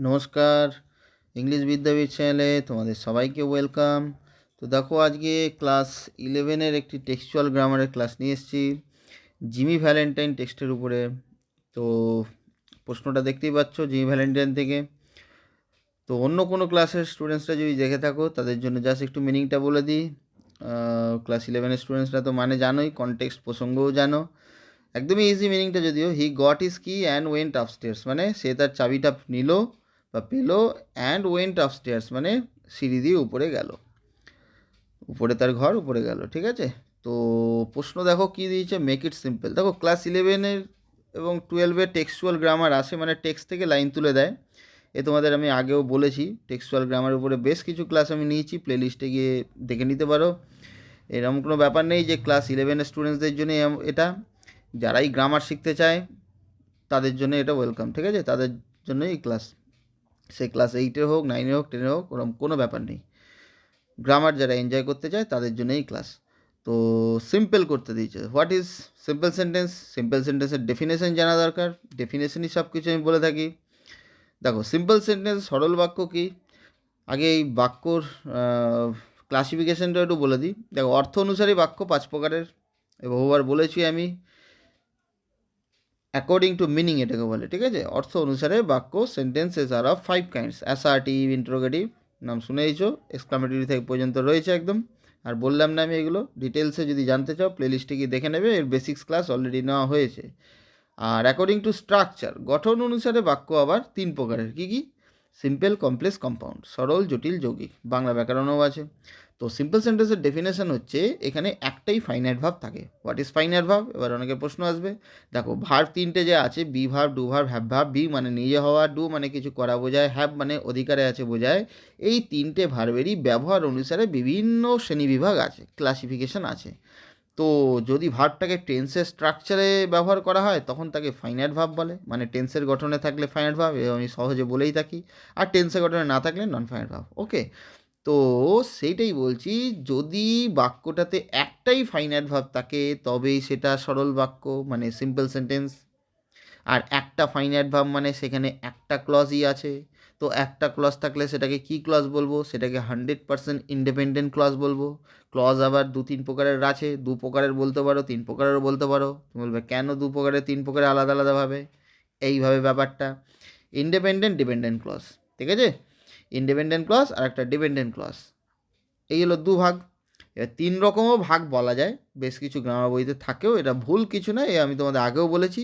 নমস্কার, ইংলিশ বিদ্যাপীঠ চ্যানেলে তোমাদের সবাইকে ওয়েলকাম। তো দেখো, আজকে ক্লাস 11-এর একটি টেক্সচুয়াল গ্রামারের ক্লাস নিয়ে এসেছি জিমি ভ্যালেন্টাইন টেক্সটের উপরে। তো প্রশ্নটা দেখতেই পাচ্ছ জিমি ভ্যালেন্টাইন থেকে। তো অন্য কোনো ক্লাসের স্টুডেন্টসরা যদি দেখে থাকো তাদের জন্য জাস্ট একটু মিনিংটা বলে দিই। ক্লাস 11-এর স্টুডেন্টসরা তো মানে জানোই, কনটেক্সট প্রসঙ্গও জানো। একদমই ইজি মিনিংটা যদিও, হি গট ইজ কি অ্যান্ড ওয়েন্ট আপস্টেয়ার্স মানে সে তার চাবিটা নিল বা পেলো, অ্যান্ড ওয়েন্ট আপস্টেয়ার্স মানে সিঁড়ি দিয়ে উপরে গেল, উপরে তার ঘর উপরে গেল। ঠিক আছে, তো প্রশ্ন দেখো কি দিয়েছে, মেক ইট সিম্পল। দেখো ক্লাস 11-এর এবং 12-এর টেক্সচুয়াল গ্রামার আসে, মানে টেক্সট থেকে লাইন তুলে দেয়। এ তোমাদের আমি আগেও বলেছি, টেক্সচুয়াল গ্রামারের উপরে বেশ কিছু ক্লাস আমি নিয়েছি, প্লেলিস্টে গিয়ে দেখে নিতে পারো। এরকম কোনো ব্যাপার নেই যে ক্লাস 11-এর স্টুডেন্টসদের জন্য এটা, যারাই গ্রামার শিখতে চায় তাদের জন্য এটা ওয়েলকাম। ঠিক আছে, তাদের জন্য এই ক্লাস, সে ক্লাস 8-এর হোক, 9-এর হোক, 10-এর হোক, ওরকম কোনো ব্যাপার নেই। গ্রামার যারা এনজয় করতে চায় তাদের জন্য এই ক্লাস। তো সিম্পল করতে দিয়েছে। What is simple sentence? Simple সেন্টেন্সের ডেফিনেশন জানা দরকার, ডেফিনেশনই সব কিছু আমি বলে থাকি। দেখো সিম্পল সেন্টেন্স, সরল বাক্য কি, আগে এই বাক্যর ক্লাসিফিকেশনটা একটু বলে দিই। দেখো, অর্থ অনুসারী বাক্য 5 প্রকারের, বহুবার বলেছি আমি। অ্যাকর্ডিং টু মিনিং এটাকে বলে। ঠিক আছে, অর্থ অনুসারে বাক্য, sentences are of 5 kinds, assertive, interrogative, নাম শুনেইছো, এক্সক্লামেটরি থেকে পর্যন্ত রয়েছে একদম। আর বললাম না আমি এগুলো ডিটেলসে যদি জানতে চাও প্লেলিস্টে গিয়ে দেখে নেবে, এর বেসিক্স ক্লাস অলরেডি নেওয়া হয়েছে। আর অ্যাকর্ডিং টু স্ট্রাকচার, গঠন অনুসারে বাক্য আবার 3 প্রকারের। কী কী? সিম্পল, কমপ্লেক্স, কম্পাউন্ড, সরল, জটিল, যৌগিক, বাংলা ব্যাকরণও আছে। তো সিম্পল সেন্টেন্সের ডেফিনেশন হচ্ছে এখানে একটাই ফাইনাইট ভার্ব থাকে। What is finite verb? এবার অনেকের প্রশ্ন আসবে। দেখো ভার্ব 3টে যে আছে, be verb, do verb, have verb. Be মানে নিজে হওয়া, ডু মানে কিছু করা বোঝায়, হ্যাভ মানে অধিকারে আছে বোঝায়। এই 3টে ভার্বেরই ব্যবহার অনুসারে বিভিন্ন শ্রেণীবিভাগ আছে, ক্লাসিফিকেশন আছে। তো যদি ভার্বটাকে টেন্সের স্ট্রাকচারে ব্যবহার করা হয় তখন তাকে ফাইনাইট ভার্ব বলে, মানে টেন্সের গঠনে থাকলে ফাইনাইট ভার্ব, আমি সহজে বলেই থাকি। আর টেন্সের গঠনে না থাকলে নন ফাইনাইট ভার্ব। ওকে, তো সেইটাই বলছি, যদি বাক্যটাতে একটাই ফাইনাইট ভার্ব থাকে তবেই সেটা সরল বাক্য, মানে সিম্পল সেন্টেন্স। আর একটা ফাইনাইট ভার্ব মানে সেখানে একটা ক্লজই আছে। তো একটা ক্লজ থাকলে সেটাকে কি ক্লজ বলবো? সেটাকে 100% ইন্ডিপেন্ডেন্ট ক্লজ বলবো। ক্লজ আবার 2-3 প্রকারের আছে, 2 প্রকারের বলতে পারো, 3 প্রকারেরও বলতে পারো। তুমি বলবে কেন 2 প্রকারের 3 প্রকারে আলাদা আলাদাভাবে? এইভাবে ব্যাপারটা, ইন্ডিপেন্ডেন্ট ডিপেন্ডেন্ট ক্লজ। ঠিক আছে, ইন্ডিপেন্ডেন্ট ক্লজ আর একটা ডিপেন্ডেন্ট ক্লজ, এই হলো 2 ভাগ। এবার 3 রকমও ভাগ বলা যায়, বেশ কিছু গ্রামার বইতে থাকেও, এটা ভুল কিছু না। আমি তোমাদের আগেও বলেছি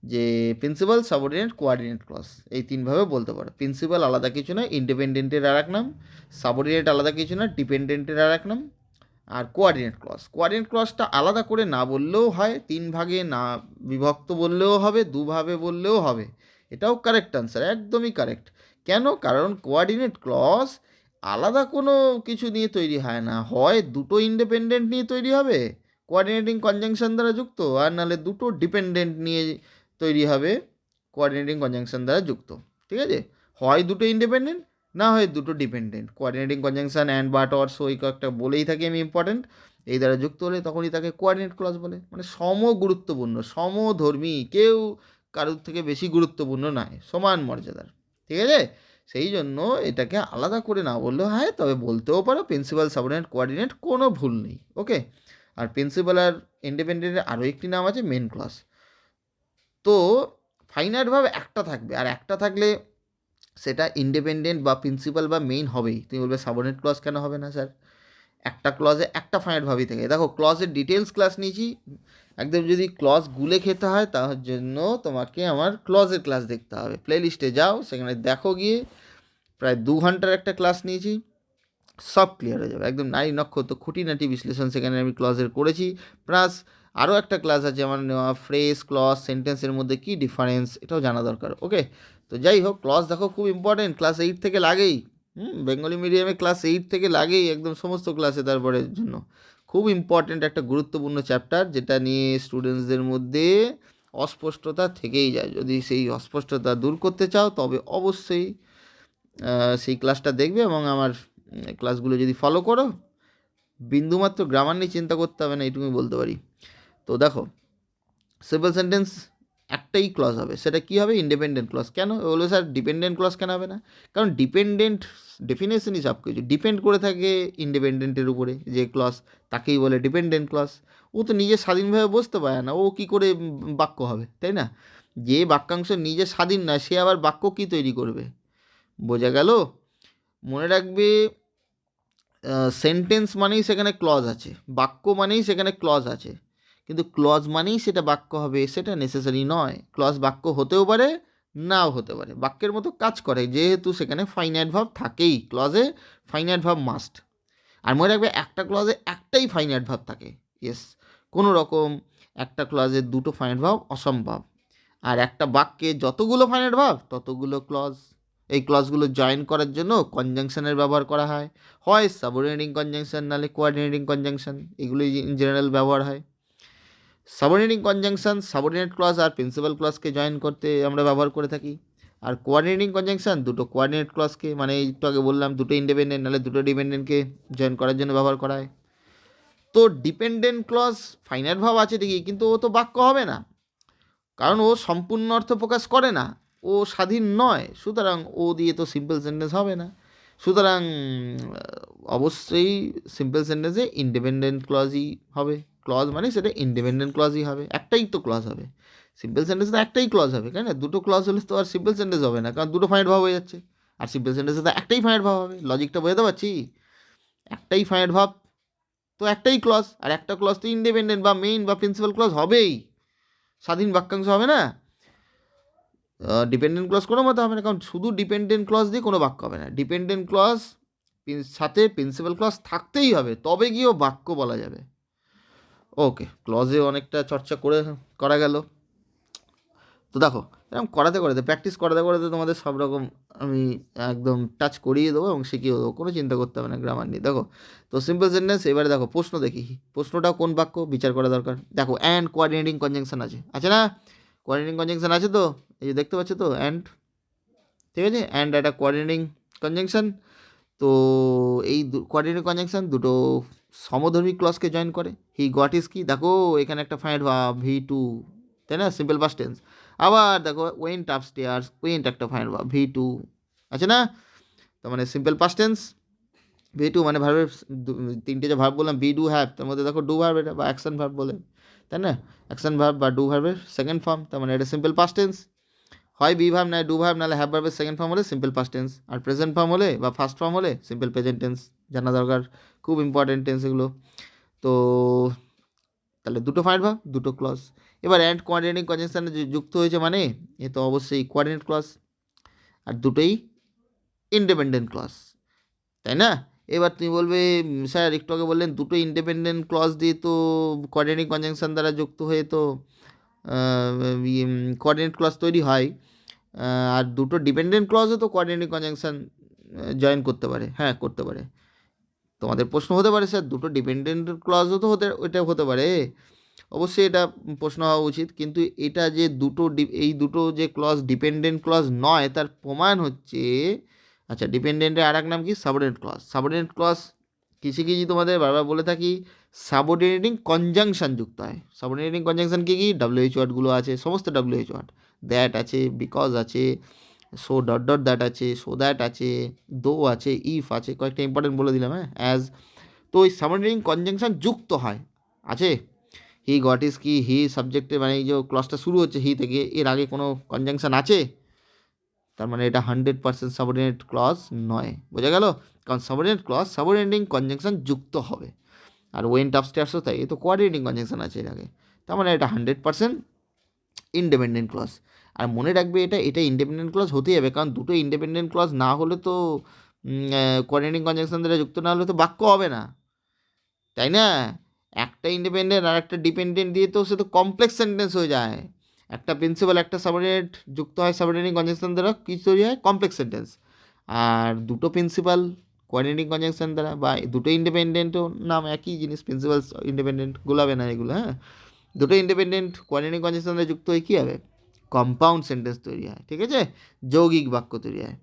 যে প্রিন্সিপাল, সাবঅর্ডিনেট, কোঅর্ডিনেট ক্লজ, এই 3 ভাবে বলতে পারো। প্রিন্সিপাল আলাদা কিছু না, ইন্ডিপেন্ডেন্টের আর এক নাম। সাবঅর্ডিনেট আলাদা কিছু না, ডিপেন্ডেন্টের আর এক নাম। আর কোঅর্ডিনেট ক্লজ, কোঅর্ডিনেট ক্লজটা আলাদা করে না বললেও হয়, 3 ভাগে না বিভক্ত বললেও হবে, 2 ভাবে বললেও হবে। এটাও কারেক্ট আনসার, একদমই কারেক্ট। কেন? কারণ কোঅর্ডিনেট ক্লজ আলাদা কোনো কিছু নিয়ে তৈরি হয় না, হয় দুটো ইন্ডিপেন্ডেন্ট নিয়ে তৈরি হবে কোঅর্ডিনেটিং কনজাংশন দ্বারা যুক্ত, আর নাহলে দুটো ডিপেন্ডেন্ট নিয়ে তৈরি হবে কোঅর্ডিনেটিং কনজাংশন দ্বারা যুক্ত। ঠিক আছে, হয় দুটো ইন্ডিপেন্ডেন্ট, না হয় দুটো dependent. Coordinating conjunction and, but, or, so এই কয়েকটা বলেই থাকি আমি ইম্পর্টেন্ট, এই দ্বারা যুক্ত হলে তখনই তাকে কোঅর্ডিনেট ক্লজ বলে। মানে সম গুরুত্বপূর্ণ, সমধর্মী, কেউ কারোর থেকে বেশি গুরুত্বপূর্ণ নয়, সমান মর্যাদার। ঠিক আছে, সেই জন্য এটাকে আলাদা করে না বললেও হয়, তবে বলতেও পারো প্রিন্সিপাল, সাবঅর্ডিনেট, কোঅর্ডিনেট, কোনো ভুল নেই। ওকে, আর প্রিন্সিপাল আর ইন্ডিপেন্ডেন্টের আরও একটি নাম আছে মেন ক্লজ। তো ফাইনাইট ভাবে একটা থাকবে, আর একটা থাকলে সেটা ইন্ডিপেন্ডেন্ট বা প্রিন্সিপাল বা মেইন হবেই। তুমি বলবে সাবঅর্ডিনেট ক্লজ কেন হবে না স্যার? একটা ক্লজে একটা ফাইনাইট ভাবই থাকে। দেখো ক্লজের ডিটেলস ক্লাস নিয়েছি, একদম যদি ক্লজ গুলে খেতে হয় তার জন্য তোমাকে আমার ক্লজের ক্লাস দেখতে হবে। প্লে লিস্টে যাও, সেখানে দেখো গিয়ে, প্রায় 2 ঘন্টার একটা ক্লাস নিয়েছি, সব ক্লিয়ার হয়ে যাবে একদম। নারী নক্ষত্র খুঁটিনাটি বিশ্লেষণ সেখানে আমি ক্লজের করেছি। প্লাস আরও একটা ক্লাস আছে আমার নেওয়া, ফ্রেজ, ক্লজ, সেন্টেন্সের মধ্যে কী ডিফারেন্স, এটাও জানা দরকার। ওকে, তো যাই হোক, ক্লজ দেখো খুব ইম্পর্টেন্ট, ক্লাস 8 থেকে লাগেই। বেঙ্গলি মিডিয়ামে ক্লাস 8 থেকে লাগেই একদম সমস্ত ক্লাসে, তারপরে জন্য খুব ইম্পর্টেন্ট একটা গুরুত্বপূর্ণ চ্যাপ্টার, যেটা নিয়ে স্টুডেন্টসদের মধ্যে অস্পষ্টতা থেকেই যায়। যদি সেই অস্পষ্টতা দূর করতে চাও তবে অবশ্যই সেই ক্লাসটা দেখবে, এবং আমার ক্লাসগুলো যদি ফলো করো, বিন্দুমাত্র গ্রামার নিয়ে চিন্তা করতে হবে না, এইটুকুই বলতে পারি। তো দেখো, সিম্পল সেন্টেন্স একটাই ক্লজ হবে, সেটা কী হবে? Independent clause. কেন বলবে স্যার ডিপেন্ডেন্ট ক্লজ কেন হবে না? কারণ ডিপেন্ডেন্ট ডেফিনেশনই সব কিছু, ডিপেন্ড করে থাকে ইন্ডিপেন্ডেন্টের উপরে যে ক্লজ, তাকেই বলে ডিপেন্ডেন্ট ক্লজ। ও তো নিজে স্বাধীনভাবে বসতে পারে না, ও কী করে বাক্য হবে, তাই না? যে বাক্যাংশ নিজে স্বাধীন না, সে আবার বাক্য কী তৈরি করবে? বোঝা গেল? মনে রাখবে, সেন্টেন্স মানেই সেখানে ক্লজ আছে, বাক্য মানেই সেখানে ক্লজ আছে, কিন্তু ক্লজ মানেই সেটা বাক্য হবে সেটা নেসেসারি নয়। ক্লজ বাক্য হতেও পারে, নাও হতে পারে, বাক্যের মতো কাজ করে, যেহেতু সেখানে ফাইনাইট ভার্ব থাকেই, ক্লজে ফাইনাইট ভার্ব মাস্ট। আর মনে রাখবে একটা ক্লজে একটাই ফাইনাইট ভার্ব থাকে, ইয়েস, কোনো রকম একটা ক্লজে দুটো ফাইনাইট ভার্ব অসম্ভব। আর একটা বাক্যে যতগুলো ফাইনাইট ভার্ব ততগুলো ক্লজ। এই ক্লজগুলো জয়েন করার জন্য কনজাংশনের ব্যবহার করা হয়, হয় সাবঅর্ডিনেটিং কনজাংশন, নাহলে কোঅর্ডিনেটিং কনজাংশন, এগুলোই ইন জেনারেল ব্যবহার হয়। সাবঅর্ডিনেটিং কনজাংশন সাবঅর্ডিনেট ক্লজ আর প্রিন্সিপাল ক্লজকে জয়েন করতে আমরা ব্যবহার করে থাকি। আর কোঅর্ডিনেটিং কনজাংশন দুটো কোঅর্ডিনেট ক্লজকে, মানে একটু আগে বললাম দুটো ইন্ডিপেন্ডেন্ট নাহলে দুটো ডিপেন্ডেন্টকে জয়েন করার জন্য ব্যবহার করা হয়। তো ডিপেন্ডেন্ট ক্লজ ফাইনাইট ভার্ব আছে ঠিকই, কিন্তু ও তো বাক্য হবে না, কারণ ও সম্পূর্ণ অর্থ প্রকাশ করে না, ও স্বাধীন নয়, সুতরাং ও দিয়ে তো সিম্পল সেন্টেন্স হবে না। সুতরাং অবশ্যই সিম্পল সেন্টেন্সে ইন্ডিপেন্ডেন্ট ক্লজই হবে, ক্লজ মানে সেটা ইন্ডিপেন্ডেন্ট ক্লজই হবে, একটাই তো ক্লজ হবে। সিম্পল সেন্টেন্সে তো একটাই ক্লজ হবে, তাই না? দুটো ক্লজ হলে তো আর সিম্পল সেন্টেন্স হবে না, কারণ দুটো ফাইনাইট ভার্ব হয়ে যাচ্ছে। আর সিম্পল সেন্টেন্সে তো একটাই ফাইনাইট ভার্ব হবে, লজিকটা বোঝাতে পারছি? একটাই ফাইনাইট ভার্ব তো একটাই ক্লজ, আর একটা ক্লজ তো ইন্ডিপেন্ডেন্ট বা মেইন বা প্রিন্সিপাল ক্লজ হবেই, স্বাধীন বাক্যাংশ হবে না। ডিপেন্ডেন্ট ক্লজ কোনো মতো হবে না, কারণ শুধু ডিপেন্ডেন্ট ক্লজ দিয়ে কোনো বাক্য হবে না, ডিপেন্ডেন্ট ক্লজ সাথে প্রিন্সিপাল ক্লজ থাকতেই হবে, তবে গিয়েও বাক্য বলা যাবে। ওকে, ক্লজে অনেকটা চর্চা করা গেল। তো দেখো, এরকম করাতে করাতে প্র্যাকটিস করাতে করাতে তোমাদের সব রকম আমি একদম টাচ করিয়ে দেবো এবং শিখিয়ে দেবো, কোনো চিন্তা করতে হবে না গ্রামার নিয়ে। দেখো, তো সিম্পল সেন্টেন্স, এবারে দেখো প্রশ্ন দেখি, প্রশ্নটাও কোন বাক্য বিচার করা দরকার। দেখো, অ্যান্ড কোঅর্ডিনেটিং কনজাংশন আছে না? কোঅর্ডিনেটিং কনজাংশন আছে তো, এই যে দেখতে পাচ্ছ তো অ্যান্ড, ঠিক আছে? অ্যান্ড একটা কোঅর্ডিনেটিং কনজাংশন। তো এই কোঅর্ডিনেটিং কনজাংশন দুটো সমধর্মী ক্লজকে জয়েন করে। হি গট ইজ কি, দেখো এখানে একটা ফাইনাইট ভার্ব V2, তাই না? Simple past tense. আবার দেখো ওয়েন্ট আপস্টেয়ার্স, ওয়েন্ট একটা ফাইনাইট ভার্ব V2 আছে না? তার মানে সিম্পল পাস্ট টেন্স V2, মানে ভার্বের তিনটে যে ভার্ব বললাম বি ডু হ্যাভ, তার মধ্যে দেখো ডু ভার্ব এটা, বা অ্যাকশন ভার্ব বলে, তাই না? অ্যাকশন ভার্ব বা ডু ভার্বের সেকেন্ড ফর্ম, তার মানে এটা সিম্পল পাস্ট টেন্স। হয় বি ভার্ব না ডু ভার্ব নাহলে হ্যাভ ভার্বের সেকেন্ড ফর্ম হলে সিম্পল পাস্ট টেন্স, আর প্রেজেন্ট ফর্ম হলে বা ফার্স্ট ফর্ম হলে সিম্পল প্রেজেন্ট টেন্স। জানা দরকার, খুব ইম্পর্টেন্ট টেন্স এগুলো। তো তাহলে দুটো ফাইনাইট ভার্ব দুটো ক্লজ। এবার অ্যান্ড কোঅর্ডিনেটিং কনজাংশনে যুক্ত হয়েছে মানে এ তো অবশ্যই কোঅর্ডিনেট ক্লজ, আর দুটোই ইন্ডিপেন্ডেন্ট ক্লজ, তাই না? এবার তুমি বলবে স্যার একটু আগে বললেন দুটো ইন্ডিপেন্ডেন্ট ক্লজ দিয়ে তো কোঅর্ডিনেটিং কনজাংশন দ্বারা যুক্ত হয়ে তো কোঅর্ডিনেট ক্লজ তৈরি হয়, আর দুটো ডিপেন্ডেন্ট ক্লজও তো কোঅর্ডিনেটিং কনজাংশন জয়েন করতে পারে। হ্যাঁ, করতে পারে। তোমাদের প্রশ্ন হতে পারে স্যার দুটো ডিপেন্ডেন্ট ক্লজও তো এটা হতে পারে, অবশ্যই এটা প্রশ্ন হওয়া উচিত, কিন্তু এটা যে এই দুটো যে ক্লজ ডিপেন্ডেন্ট ক্লজ নয় তার প্রমাণ হচ্ছে, আচ্ছা ডিপেন্ডেন্টের আর এক নাম কি? Subordinate clause. সাবঅর্ডিনেট ক্লজ কিছু কিছু তোমাদের বারবার বলে থাকি সাবঅর্ডিনেটিং কনজাংশন যুক্ত হয়। সাবঅর্ডিনেটিং কনজাংশন কী কী? WH ওয়ার্ডগুলো আছে, সমস্ত WH ওয়ার্ড, দ্যাট আছে, বিকজ আছে, সো ডট ডট দ্যাট আছে, সো দ্যাট আছে, দো আছে, ইফ আছে, কয়েকটা ইম্পর্টেন্ট বলে দিলাম, হ্যাঁ, অ্যাজ। তো ওই সাবঅর্ডিনেটিং কনজাংশন যুক্ত হয়, আছে। হি গট ইজ কি, হি সাবজেক্টে, মানে এই যে ক্লজটা শুরু হচ্ছে হি থেকে, এর আগে কোনো কনজাংশন আছে, তার মানে এটা 100% সাবঅর্ডিনেট ক্লজ নয়। বোঝা গেল? কারণ সাবঅর্ডিনেট ক্লজ সাবঅর্ডিনেটিং কনজাংশন যুক্ত হবে, আর ওয়েন্ট আপস্টেয়ার্সও তাই, এ তো কোঅর্ডিনেটিং কনজাংশন আছে এর আগে, তার মানে এটা 100% ইন্ডিপেন্ডেন্ট ক্লজ। আর মনে রাখবে এটা ইন্ডিপেন্ডেন্ট ক্লজ হতেই হবে, কারণ দুটো ইন্ডিপেন্ডেন্ট ক্লজ না হলে তো কোঅর্ডিনেটিং কনজাংশন দ্বারা যুক্ত না হলে তো বাক্য হবে না, তাই না? একটা ইন্ডিপেন্ডেন্ট আর একটা ডিপেন্ডেন্ট দিয়ে তো সে তো কমপ্লেক্স সেন্টেন্স হয়ে যায়। একটা প্রিন্সিপাল একটা সাবঅর্ডিনেট যুক্ত হয় সাবঅর্ডিনেটিং কনজাংশন দ্বারা, কী তৈরি হয়? Complex sentence. আর দুটো প্রিন্সিপাল কোঅর্ডিনেটিং কনজাংশন দ্বারা, বা দুটো ইন্ডিপেন্ডেন্টও নাম একই জিনিস, প্রিন্সিপাল ইন্ডিপেন্ডেন্ট, গোলাবে না এগুলো, হ্যাঁ। দুটো ইন্ডিপেন্ডেন্ট কোঅর্ডিনেটিং কনজাংশন দ্বারা যুক্ত হয়ে কী হবে? কম্পাউন্ড সেন্টেন্স তৈরি হয়, ঠিক আছে? যৌগিক বাক্য তৈরি হয়।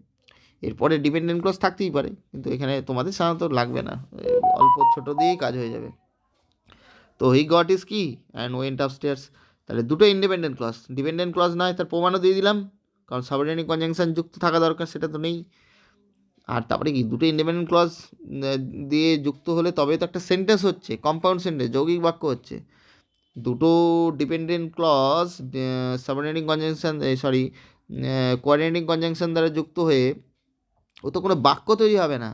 এরপরে ডিপেন্ডেন্ট ক্লজ থাকতেই পারে, কিন্তু এখানে তোমাদের সাধারণত লাগবে না, অল্প ছোটো দিয়েই কাজ হয়ে যাবে। তো হি গট ইজ কি, অ্যান্ড ওয়েন্ট আপস্টেয়ার্স, তাহলে দুটো ইন্ডিপেন্ডেন্ট ক্লজ, ডিপেন্ডেন্ট ক্লজ নয় তার প্রমাণও দিয়ে দিলাম, কারণ সাবঅর্ডিনেট কনজাংশন যুক্ত থাকা দরকার, সেটা তো নেই। আর তারপরে কি দুটো ইন্ডিপেন্ডেন্ট ক্লজ দিয়ে যুক্ত হলে তবে তো একটা সেন্টেন্স হচ্ছে, কম্পাউন্ড সেন্টেন্স, যৌগিক বাক্য হচ্ছে। দুটো dependent clause subordinating conjunction sorry coordinating conjunction দ্বারা যুক্ত হয়ে ও তো কোনো বাক্য তৈরি হবে না।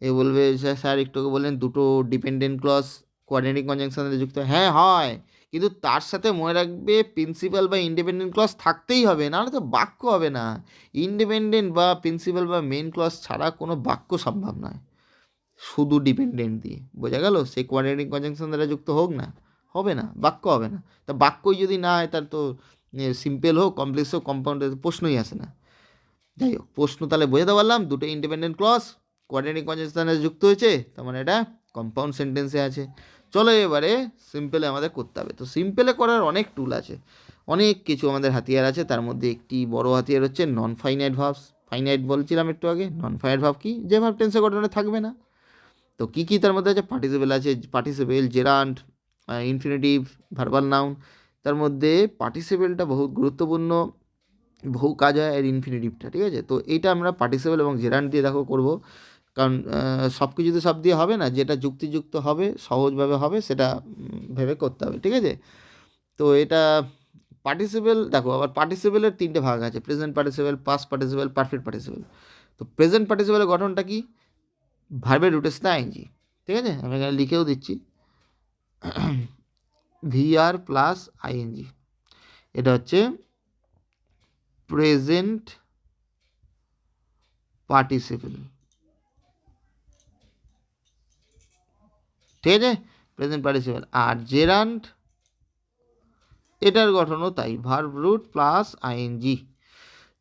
এ বলবে স্যার একটু আগে বললেন দুটো ডিপেন্ডেন্ট ক্লজ কোঅর্ডিনেটিং কনজাংশন দ্বারা যুক্ত, হ্যাঁ হয়, কিন্তু তার সাথে মনে রাখবে প্রিন্সিপাল বা ইন্ডিপেন্ডেন্ট ক্লজ থাকতেই হবে, নাহলে তো বাক্য হবে না। ইন্ডিপেন্ডেন্ট বা প্রিন্সিপাল বা মেইন ক্লজ ছাড়া কোনো বাক্য সম্ভব নয়, শুধু ডিপেন্ডেন্ট দিয়ে। বোঝা গেল? সেই কোঅর্ডিনেটিং কনজাংশন দ্বারা যুক্ত হোক না, হবে না, বাক্য হবে না। তা বাক্যই যদি না হয় তার তো সিম্পল হোক কমপ্লেক্স হোক কম্পাউন্ডের প্রশ্নই আসে না। যাই হোক, প্রশ্ন তাহলে বোঝাতে পারলাম, দুটো ইন্ডিপেন্ডেন্ট ক্লজ কোঅর্ডিনেটিং কনজাংশনে যুক্ত হয়েছে, তার মানে এটা কম্পাউন্ড সেন্টেন্সে আছে। চলো এবারে সিম্পলে আমাদের করতে হবে। তো সিম্পলে করার অনেক টুল আছে, অনেক কিছু আমাদের হাতিয়ার আছে। তার মধ্যে একটি বড় হাতিয়ার হচ্ছে নন ফাইনাইট ভার্বস। ফাইনাইট বলছিলাম একটু আগে, নন ফাইনাইট ভার্ব কি? যে ভার্ব টেন্সে গঠনে থাকবে না। তো কী কী তার মধ্যে আছে? পার্টিসিপেল আছে, participle, gerund, infinitive, verbal noun. তার মধ্যে পার্টিসিপেলটা বহুত গুরুত্বপূর্ণ, বহু কাজ হয় আর ইনফিনিটিভটা, ঠিক আছে? তো এইটা আমরা পার্টিসিপেল এবং জেরান্ড দিয়ে দেখো করবো, কারণ সব কিছু তো সব দিয়ে হবে না, যেটা যুক্তিযুক্ত হবে সহজভাবে হবে সেটা ভেবে করতে হবে, ঠিক আছে? তো এটা পার্টিসিপেল দেখো, আবার পার্টিসিপেলের তিনটে ভাগ আছে, present participle, past participle, perfect participle. তো প্রেজেন্ট পার্টিসিপেলের গঠনটা কি? ভার্বের রুটের সাথে আইএনজি, ঠিক আছে? আমি এখানে লিখেও দিচ্ছি, ভিআর প্লাস আইএনজি, এটা হচ্ছে প্রেজেন্ট পার্টিসিপেল, ঠিক আছে? Present participle. আর জেরান্ড, এটার গঠনও তাই, ভার্ব রুট প্লাস আইএনজি।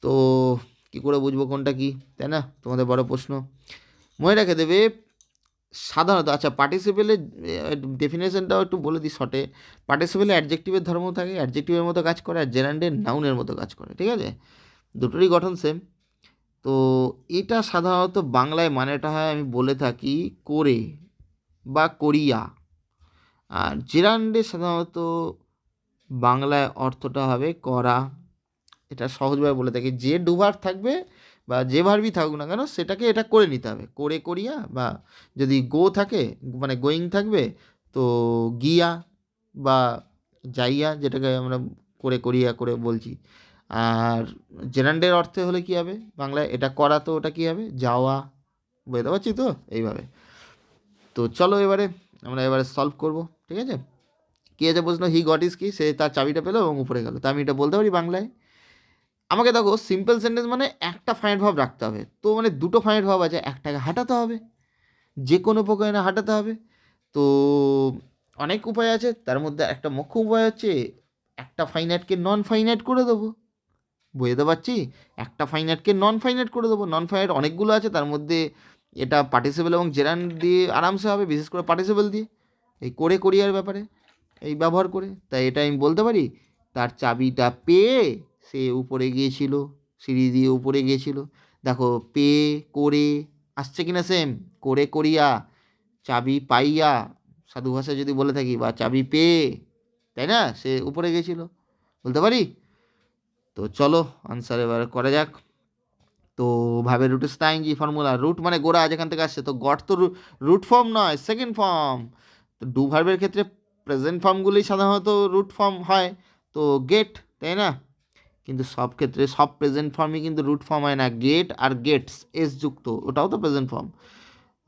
তো কী করে বুঝবো কোনটা কি, তাই না? তোমাদের বড় প্রশ্ন। মনে রেখে দেবে সাধারণত, আচ্ছা পার্টিসিপেলের ডেফিনেশনটাও একটু বলে দিই শর্টে। পার্টিসিপেলে অ্যাডজেক্টিভের ধর্ম থাকে, অ্যাডজেক্টিভের মতো কাজ করে, আর জেরান্ডের নাউনের মতো কাজ করে, ঠিক আছে? দুটোরই গঠন সেম। তো এটা সাধারণত বাংলায় মানেটা হয়, আমি বলে থাকি, করে বা করিয়া। আর জেরান্ডে সাধারণত বাংলায় অর্থটা হবে করা। এটা সহজভাবে বলে থাকি, যে ডুভার থাকবে বা যে ভার্বই থাকুক না কেন সেটাকে এটা করে নিতে হবে, করে করিয়া, বা যদি গো থাকে মানে গোয়িং থাকবে তো গিয়া বা যাইয়া, যেটাকে আমরা করে করিয়া করে বলছি। আর জেরান্ডের অর্থে হলে কী হবে বাংলায়, এটা করা, তো ওটা কী হবে? যাওয়া। বুঝতে পারছি তো এইভাবে। তো চলো এবারে আমরা এবারে সলভ করব, ঠিক আছে? কী আছে প্রশ্ন? হি গট ইজ কি? সে তার চাবিটা পেলো এবং উপরে গেল। তা আমি এটা বলতে পারি বাংলায়? আমাকে দেখো সিম্পল সেন্টেন্স মানে একটা ফাইনাইট ভার্ব রাখতে হবে, তো মানে দুটো ফাইনাইট ভার্ব আছে, একটাকে হাঁটাতে হবে, যে কোনো প্রকারে না হাঁটাতে হবে। তো অনেক উপায় আছে, তার মধ্যে একটা মুখ্য উপায় হচ্ছে একটা ফাইনাইটকে নন ফাইনাইট করে দেবো। বুঝতে পারছি, একটা ফাইনাইটকে নন ফাইনাইট করে দেবো। নন ফাইনাইট অনেকগুলো আছে, তার মধ্যে এটা পার্টিসিপেল এবং জেরান্ড দিয়ে আরামসে হবে, বিশেষ করে পার্টিসিপেল দিয়ে, এই করে করিয়ার ব্যাপারে এই ব্যবহার করে। তাই এটা আমি বলতে পারি, তার চাবিটা পেয়ে সে উপরে গিয়েছিল, সিঁড়ি দিয়ে উপরে গিয়েছিল। দেখো পেয়ে করে আসছে কিনা সেম, করে করিয়া, চাবি পাইয়া সাধু ভাষায় যদি বলে থাকি, বা চাবি পেয়ে, তাই না, সে উপরে গিয়েছিল, বলতে পারি। তো চলো আনসার এবার করা যাক। তো ভাবের রুটের স্থায়ী ফর্মুলা, রুট মানে গোড়া, যেখান থেকে আসছে, তো গট তো রুট ফর্ম নয়, সেকেন্ড ফর্ম। তো ডু ভার্বের ক্ষেত্রে প্রেজেন্ট ফর্মগুলি সাধারণত রুট ফর্ম হয়, তো গেট, তাই না? কিন্তু সব ক্ষেত্রে সব প্রেজেন্ট ফর্মই কিন্তু রুট ফর্ম হয় না, গেট আর গেটস এস যুক্ত ওটাও তো প্রেজেন্ট ফর্ম।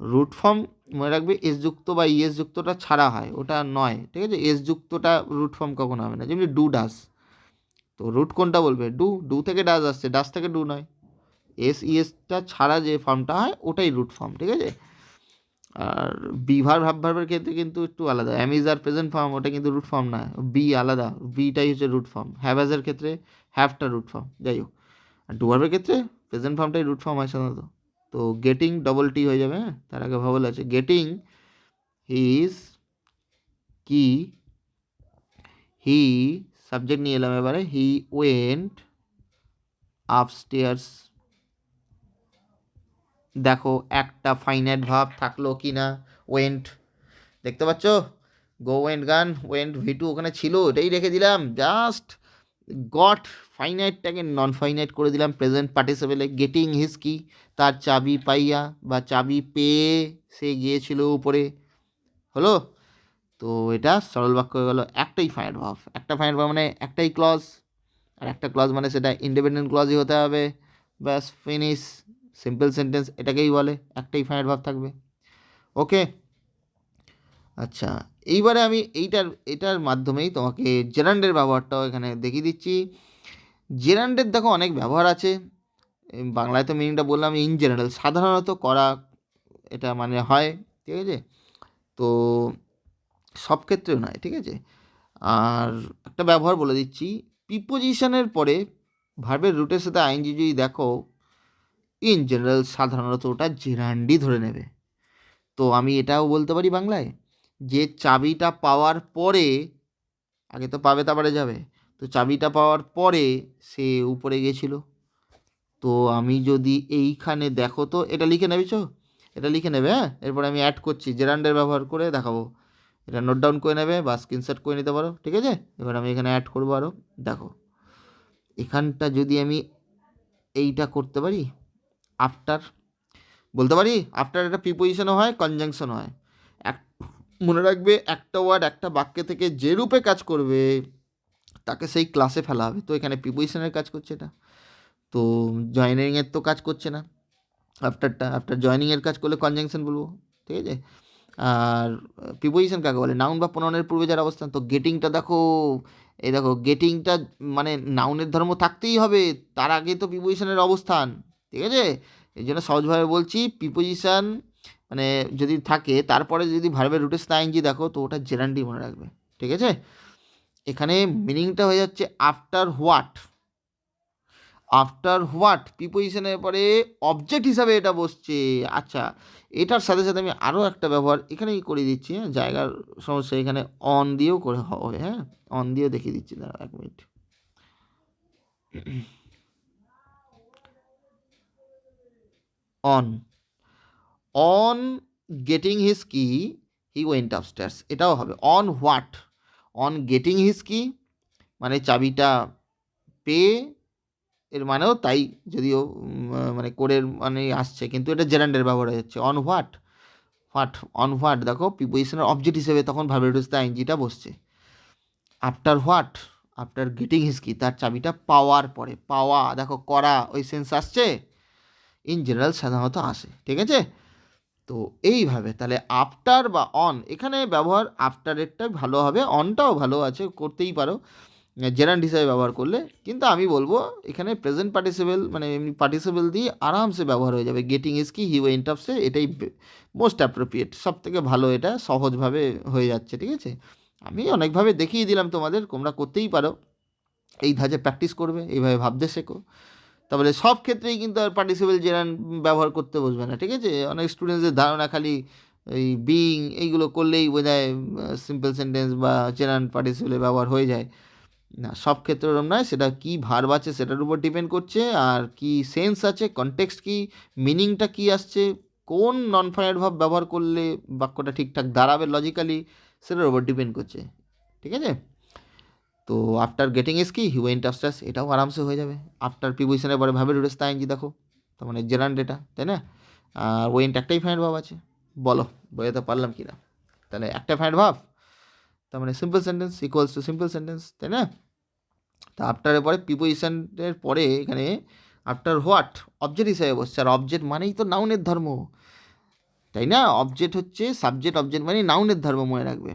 রুট ফর্ম মনে রাখবে এস যুক্ত বা ইএস যুক্তটা ছাড়া হয়, ওটা নয়, ঠিক আছে? এস যুক্তটা রুট ফর্ম কখনো হবে না, যেমনি ডু ডাস। তো রুট কোনটা বলবে? ডু, ডু থেকে ডাস আসছে, ডাস থেকে ডু নয়। এস ইএসটা ছাড়া যে ফর্মটা হয় ওটাই রুট ফর্ম, ঠিক আছে? আর বিভার ভার্বের ক্ষেত্রে কিন্তু একটু আলাদা, am is are present form, ওটা কিন্তু রুট ফর্ম না, বি আলাদা, বিটাই হচ্ছে রুট ফর্ম। হ্যাভাজের ক্ষেত্রে হ্যাভটা রুট ফর্ম। যাই হোক, আর ডু ভার্বের ক্ষেত্রে প্রেজেন্ট ফর্মটাই রুট ফর্ম হয় সাধারণত। তো গেটিং ডবল টি হয়ে যাবে, হ্যাঁ, তার আগে ভাবল আছে, গেটিং হিজ কি, হি সাবজেক্ট নিয়ে এলাম এবারে, হি ওয়েন্ট আপস্টেয়ার্স। দেখো একটা ফাইনাইট ভার্ব থাকলো কি না, ওয়েন্ট, দেখতে পাচ্ছ? গো ওয়েন্ট গান ওয়েন্ট ভি2 ওখানে ছিল, এটাই রেখে দিলাম। জাস্ট গট ফাইনাইটটাকে নন ফাইনাইট করে দিলাম প্রেজেন্ট পার্টিসিপেলে। গেটিং হিজ কি, তার চাবি পাইয়া বা চাবি পেয়ে সে গিয়েছিল উপরে, হলো। তো এটা সরল বাক্য হয়ে গেল। একটাই ফাইনাইট ভার্ব, একটা ফাইনাইট ভার্ব মানে একটাই ক্লজ, আর একটা ক্লজ মানে সেটা ইন্ডিপেন্ডেন্ট ক্লজই হতে হবে। ব্যাস, ফিনিশ। সিম্পল সেন্টেন্স এটাকেই বলে, একটাই ফাইনাইট ভার্ব থাকবে। ওকে, আচ্ছা, এইবারে আমি এটার মাধ্যমেই তোমাকে জেরান্ডের ব্যবহারটাও এখানে দেখিয়ে দিচ্ছি। জেরান্ডের দেখো অনেক ব্যবহার আছে। বাংলায় তো মিনিংটা বললাম ইন জেনারেল, সাধারণত করা, এটা মানে হয়, ঠিক আছে। তো সব ক্ষেত্রেও নয়, ঠিক আছে। আর একটা ব্যবহার বলে দিচ্ছি, প্রিপোজিশনের পরে ভার্বের রুটের সাথে আইএনজি যদি দেখো, ইন জেনারেল সাধারণত ওটা জেরান্ডই ধরে নেবে। তো আমি এটাও বলতে পারি বাংলায় যে চাবিটা পাওয়ার পরে, আগে তো পাবে তারপরে যাবে, তো চাবিটা পাওয়ার পরে সে উপরে গেছিল। তো আমি যদি এইখানে দেখো, তো এটা লিখে নেবেছ, এটা লিখে নেবে, হ্যাঁ। এরপরে আমি অ্যাড করছি, জেরান্ডের ব্যবহার করে দেখাবো। এটা নোট ডাউন করে নেবে বা স্ক্রিনশট করে নিতে পারো, ঠিক আছে। এবার আমি এখানে অ্যাড করবো আরও, দেখো এখানটা যদি আমি এইটা করতে পারি, আফটার বলতে পারি, আফটার একটা প্রিপোজিশনও হয়, কনজাংশনও হয়। এক মনে রাখবে, একটা ওয়ার্ড একটা বাক্যে থেকে যে রূপে কাজ করবে তাকে সেই ক্লাসে ফেলা হবে। তো এখানে প্রিপোজিশনের কাজ করছে এটা, তো জয়েনিংয়ের তো কাজ করছে না। আফটার জয়েনিংয়ের কাজ করলে কনজাংশন বলবো, ঠিক আছে। আর প্রিপোজিশন কাকে বলে, নাউন বা প্রোনাউনের পূর্বে যার অবস্থান। তো গেটিংটা দেখো, এই দেখো গেটিংটা মানে নাউনের ধর্ম থাকতেই হবে, তার আগে তো প্রিপোজিশনের অবস্থান, ঠিক আছে। এই জন্য সহজভাবে বলছি, প্রিপোজিশন মানে যদি থাকে তারপরে যদি ভার্বের রুটের সাথে আইএনজি দেখো, তো ওটা জেরান্ডি মনে রাখবে, ঠিক আছে। এখানে মিনিংটা হয়ে যাচ্ছে আফটার হোয়াট। আফটার হোয়াট প্রিপোজিশনের পরে অবজেক্ট হিসাবে এটা বসছে। আচ্ছা, এটার সাথে সাথে আমি আরও একটা ব্যবহার এখানেই করে দিচ্ছি, হ্যাঁ। জায়গার সমস্যা, এখানে অন দিয়েও করে হবে, হ্যাঁ। অন দিয়েও দেখিয়ে দিচ্ছি, দাঁড়া 1 minute. On on getting his কি হি ওয়েন্ট আপস্টেয়ার্স, এটাও হবে। On what, on getting his কি মানে চাবিটা পেয়ে, এর মানেও তাই, যদিও মানে কোরের মানে আসছে, কিন্তু এটা জেরান্ডের ব্যবহার হয়ে যাচ্ছে। On what, what, on what দেখো প্রিপোজিশনের অবজেক্ট হিসেবে তখন ভার্বের রুটের সাথে আইএনজিটা বসছে। After what, after getting his কি, তার চাবিটা পাওয়ার পরে, পাওয়া দেখো করা ওই সেন্স আসছে, ইন জেনারেল সাধারণত আসে, ঠিক আছে। তো এইভাবে তাহলে আফটার বা অন এখানে ব্যবহার, আফটারেরটা ভালো হবে, অনটাও ভালো আছে, করতেই পারো জেরান্ড হিসাবে ব্যবহার করলে। কিন্তু আমি বলবো এখানে প্রেজেন্ট পার্টিসিপেল মানে এমনি পার্টিসিপেল দিয়ে আরামসে ব্যবহার হয়ে যাবে। গেটিং ইজ কি হি ওয়েন্ট আপসে, এটাই মোস্ট অ্যাপ্রোপ্রিয়েট, সব থেকে ভালো, এটা সহজভাবে হয়ে যাচ্ছে, ঠিক আছে। আমি অনেকভাবে দেখিয়ে দিলাম তোমাদের, তোমরা করতেই পারো, এই ধাঁচে প্র্যাকটিস করবে, এইভাবে ভাবতে শেখো, তারপরে সব ক্ষেত্রেই কিন্তু আর পার্টিসিপেল জেরান্ড ব্যবহার করতে বসবে না, ঠিক আছে। অনেক স্টুডেন্টসদের ধারণা খালি এই বিইং এইগুলো করলেই বোঝায় সিম্পল সেন্টেন্স বা জেরান্ড পার্টিসিপেলের ব্যবহার হয়ে যায়, না, সব ক্ষেত্রে ওরকম নয়। সেটা কী ভার্ব আছে সেটার উপর ডিপেন্ড করছে, আর কি সেন্স আছে, কনটেক্সট কি, মিনিংটা কি আসছে, কোন নন ফাইনাইট ভার্ব ব্যবহার করলে বাক্যটা ঠিকঠাক দাঁড়াবে লজিক্যালি, সেটার উপর ডিপেন্ড করছে, ঠিক আছে। তো আফটার গেটিং ইজ কি হি ওয়েন্ট আপস্টেয়ার্স, এটাও আরামসে হয়ে যাবে। আফটার প্রিপোজিশনের পরে ভাবে রুটেস আইএনজি দেখো, তার মানে জেরান্ড এটা, তাই না। আর ওয়েন্ট একটাই ফাইনাইট ভার্ব আছে, বলো বোঝাতে পারলাম কি না। তাহলে একটা ফাইনাইট ভার্ব, তার মানে simple sentence equals to simple sentence, তাই না। তা আফটারের পরে প্রিপোজিশনের পরে এখানে আফটার হোয়াট অবজেক্ট হিসেবে বসছে, আর অবজেক্ট মানেই তো নাউনের ধর্ম, তাই না। অবজেক্ট হচ্ছে সাবজেক্ট, অবজেক্ট মানে নাউনের ধর্ম, মনে রাখবে।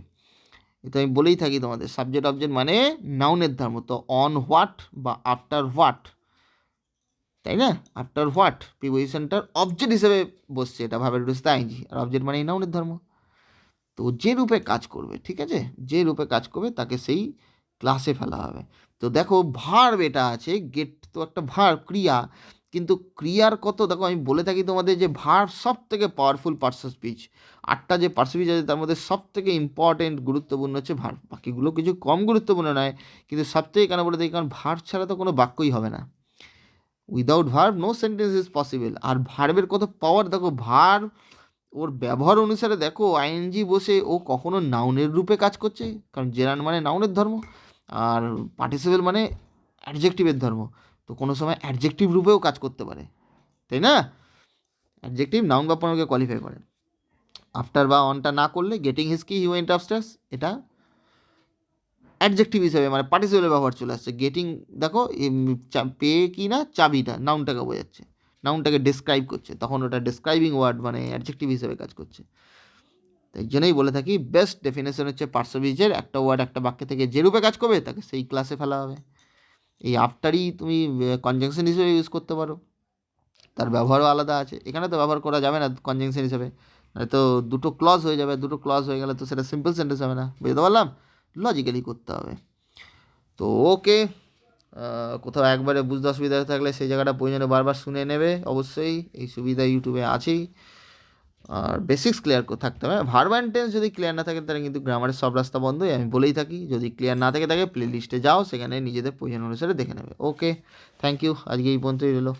এটা আমি বলেই থাকি তোমাদের, সাবজেক্ট অবজেক্ট মানে নাউনের ধর্ম। তো অন হোয়াট বা আফটার হোয়াট, তাই না। আফটার হোয়াট প্রিপোজিশনটার অবজেক্ট হিসেবে বসছে, এটা ভাবের রুস্তে আইনজি, আর অবজেক্ট মানেই নাউনের ধর্ম। তো যে রূপে কাজ করবে, ঠিক আছে, যে রূপে কাজ করবে তাকে সেই ক্লাসে ফেলা হবে। তো দেখো ভার্ব এটা আছে, গেট তো একটা ভার্ব, ক্রিয়া, কিন্তু ক্রিয়ার কত দেখো, আমি বলে থাকি তোমাদের যে ভার্ব সব থেকে পাওয়ারফুল পার্টস অফ স্পিচ। 8টা যে পার্টস অফ স্পিচ আছে তার মধ্যে সব থেকে ইম্পর্টেন্ট গুরুত্বপূর্ণ হচ্ছে ভার্ব, বাকিগুলো কিছু কম গুরুত্বপূর্ণ নয়, কিন্তু সব থেকে কেন বলে থাকি, কারণ ভার্ব ছাড়া তো কোনো বাক্যই হবে না। Without verb no sentence is possible. আর ভার্বের কত পাওয়ার দেখো, ভার্ব ওর ব্যবহার অনুসারে দেখো আইএনজি বসে ও কখনো নাউনের রূপে কাজ করছে, কারণ জেরান্ড মানে নাউনের ধর্ম, আর পার্টিসিপেল মানে অ্যাডজেক্টিভের ধর্ম। তো কোনো সময় অ্যাডজেক্টিভ রূপেও কাজ করতে পারে, তাই না? অ্যাডজেক্টিভ নাউন বা প্রনাউনকে কোয়ালিফাই করে। আফটার বা অনটা না করলে গেটিং হিজ কি হি ওয়েন্ট আপস্টেয়ার্স, এটা অ্যাডজেক্টিভ হিসেবে মানে পার্টিসিপেলের ব্যবহার চলে আসছে। গেটিং দেখো পেয়ে কি না চাবিটা নাউনটাকে বোঝাচ্ছে, নাউনটাকে ডেসক্রাইব করছে, তখন ওটা ডেসক্রাইবিং ওয়ার্ড মানে অ্যাডজেক্টিভ হিসেবে কাজ করছে। তাই জন্যই বলে থাকি বেস্ট ডেফিনেশন হচ্ছে পার্সোভিজের একটা ওয়ার্ড একটা বাক্যে থেকে যে রূপে কাজ করবে তাকে সেই ক্লাসে ফেলা হবে। এই আফটারই তুমি কনজাংশন হিসেবে ইউজ করতে পারো, তার ব্যবহারও আলাদা আছে। এখানে তো ব্যবহার করা যাবে না কনজাংশন হিসেবে, তো দুটো ক্লজ হয়ে যাবে, দুটো ক্লজ হয়ে গেলে তো সেটা সিম্পল সেন্টেন্স হবে না, বুঝতে পারলাম? লজিক্যালি করতে হবে। তো ওকে, কোথাও একবারে বুঝতে অসুবিধা থাকলে সেই জায়গাটা প্রয়োজনে বারবার শুনে নেবে অবশ্যই, এই সুবিধা ইউটিউবে আছেই। আর বেসিক্স ক্লিয়ার থাকতে হবে। ভার্ব অ্যান্ড টেন্স যদি ক্লিয়ার না থাকে তাহলে কিন্তু গ্রামারের সব রাস্তা বন্ধই, আমি বলেই থাকি। যদি ক্লিয়ার না থাকে প্লে লিস্টে যাও, সেখানে নিজেদের প্রয়োজন অনুসারে দেখে নেবে। ওকে, থ্যাংক ইউ, আজকে এই পর্যন্তই রইলো।